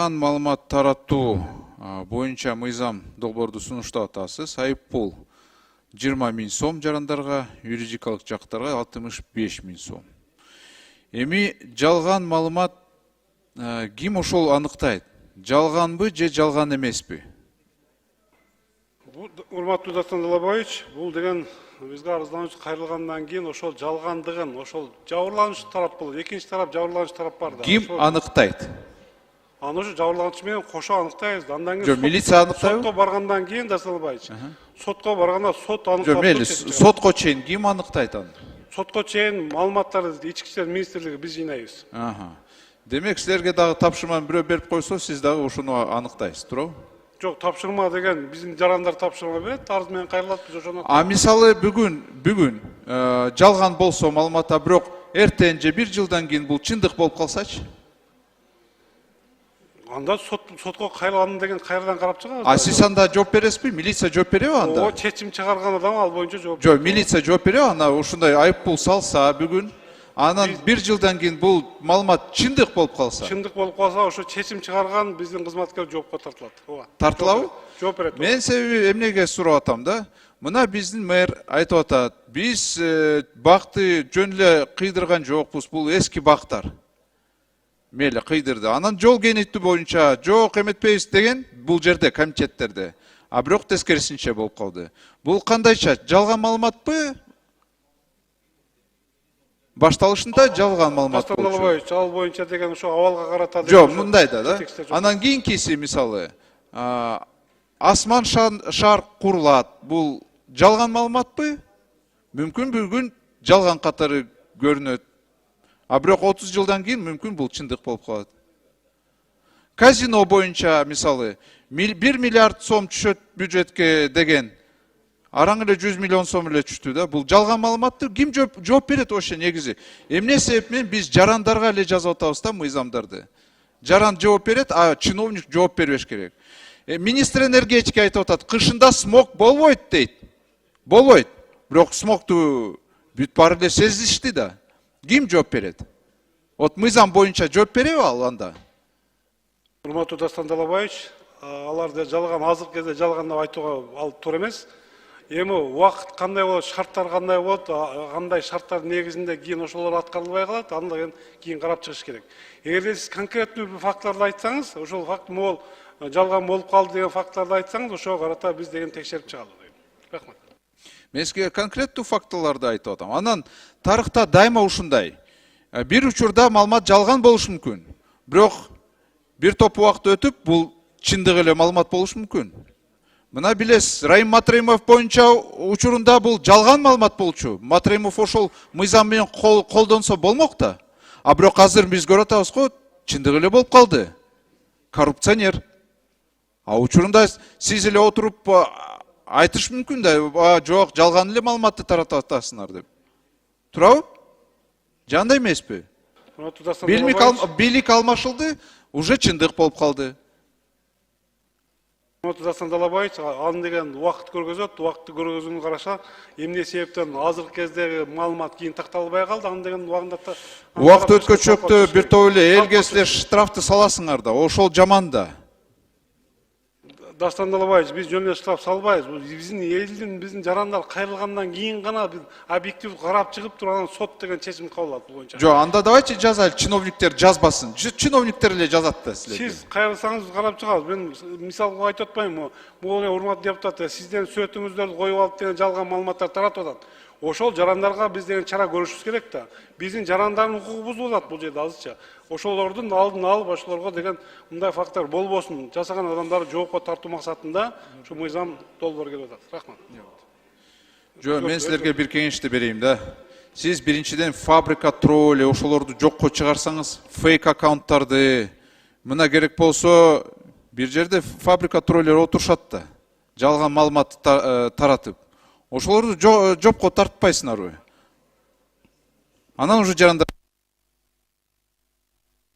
жалган маалымат таратуу боюнча мыйзам долбоорду сунуштап атасыз. Айыппул 20 000 сом жарандарга, юридикалык жактарга 65 000 сом. Эми жалган маалымат ким ошол аныктайт? Жалганбы же жалган эмеспи? Урматтуу Дастан Далабаевич, бул деген бизге арыздануучу кайрылгандан кийин ошол жалгандыгын, ошол жабырлануучу тарап болот. Экинчи тарап жабырлануучу тарап бар да. Ким аныктайт? Аны ушу жабырлануучу менен кошо аныктайбыз. Андан кийин Жок, милиция аныктайбы? сотко баргандан кийин Дастан Далабаевич. Сотко барганда сот аныктап. Жок, мейли, сотко чейин ким аныктайт аны? Сотко чейин маалыматтарды Ички иштер министрлиги биз жыйнайбыз. Демек силерге дагы тапшырманы бирөө берип койсо, сиз дагы ошону аныктайсыз, туурабы? Жок, тапшырма деген биздин жарандар тапшырма берет, арыз менен кайрылат, биз ошону. Мисалы бүгүн жалган болсо маалыматта, бирок эртең же 1 жылдан кийин бул чындык болуп калсачы? Анда сотко кайрылган деген кайрадан карап чыгабыз. Сиз анда жооп бересизби? Милиция жооп береби анда? О, чечим чыгарган адам ал боюнча жооп. Жок, милиция жооп береби? Ана ушундай айыппул салса бүгүн, анан 1 жылдан кийин бул маалымат чындык болуп калса? Чындык болуп калса, ошо чечим чыгарган биздин кызматкер жоопко тартылат. Ооба. Тартылабы? Жооп берет. Мен себеби эмнеге сурап атам да? Мына биздин мэр айтып атат, биз бакты жөн эле кыйдырган жокпуз, бул эски бактар. Мейли кыйдырды. Анан жол кенети боюнча жок эметпейбиз деген бул жерде комитеттерде. Бирок тескерисинче болуп калды. Бул кандайча жалган маалыматпы? Башталышында жалган маалымат болчу. Ал боюнча деген ошо абалга карата. Жок, мындай да. Анан кийинкиси мисалы асман шар курулат. Бул жалган маалыматпы? Мүмкүн бүгүн жалган катары көрүнөт. Бирок 30 жылдан кийин мүмкүн бул чындык болуп калат. Казино боюнча мисалы 1 миллиард сом түшөт бюджетке деген араң эле 100 миллион сом эле түштү да. Бул жалган маалыматты ким жооп берет ошо негизи? Эмне себеп менен биз жарандарга эле жазып атабыз да мыйзамдарды. Жаран жооп берет, чиновник жооп бербеш керек. Министр энергетика айтып атат, кышында смог болбойт дейт. Болбойт. Бирок смогту бүт баары эле сезишти да. Ким жооп берет? Вот мыйзам боюнча жооп береби ал анда? Урматтуу Дастан Далабаевич, аларды жалган, азыркы кезде жалган деп айтууга ал туура эмес. Эми убакыт кандай болот, шарттар кандай болот, кандай шарттар негизинде кийин ошолор аткарылбай калат, аны кийин карап чыгыш керек. Эгерде сиз конкреттүү бир фактыларды айтсаңыз, ошол факт могул жалган болуп калды деген фактыларды айтсаңыз, ошого карата биз деген текшерип чыгалы. Рахмат. Мен сизге конкреттүү фактыларды айтып атам. Анан тарыхта дайыма ушундай. Бир учурда маалымат жалган болушу мүмкүн. Бирок бир топ убакыт өтүп бул чындык эле маалымат болушу мүмкүн. Мына билесиз, Райым Матремов боюнча учурунда бул жалган маалымат болчу. Матремов ошол мыйзам менен колдонсо болмок да. Бирок азыр биз көрүп атабыз го, чындык эле болуп калды. Коррупционер. Учурунда сиз эле отуруп айтыш мүмкүн да, жок, жалган эле маалыматты таратып атасыңар деп. Туурабы? Жандай эмеспи? Бийлик алмашылды, уже чындык болуп калды. Дастан Далабаевич, аны деген убакыт көргөзөт, убакытты көргөзүүнү караша, эмне себептен азыркы кездеги маалымат кийин такталбай калды, аны деген убагында убакыт өткөчөктө бир топ эле элге силер штрафты саласыңар да, ошол жаман да. Дастан Далабаевич, биз жөн эле штраф салбайбыз. Биздин элдин, биздин жарандар кайрылгандан кийин гана биз объектив карап чыгып туруп анан сот деген чечим кабыл алат бул боюнча. Жок, анда давайте жазайлы, чиновниктер жазбасын. Чиновниктер эле жазат да силерге. Сиз кайрылсаңыз карап чыгабыз. Мен мисалга айтып атпайм, могу урматтуу депутат, сизден сөтүңүздөрдү коюп алып деген жалган маалыматтар таратып атат. Ошол жарандарга биз деген чара көрүшүбүз керек да. Биздин жарандардын укугу бузулат бул жерде азырча. Ошолордун алдын алып, ошолорго деген мындай факттар болбосун, жасаган адамдарды жоопко тартуу максатында ушу мыйзам долбоор келип атат. Рахмат. Жок, мен силерге бир кеңешти берейин да. Сиз биринчиден фабрика тролли ошолорду жокко чыгарсаңыз, фейк аккаунттарды, мына керек болсо бир жерде фабрика троллер отурушат да. Жалган маалыматты таратып. Ошолорду жокко тартпайсыңарбы? Анан уже жарандар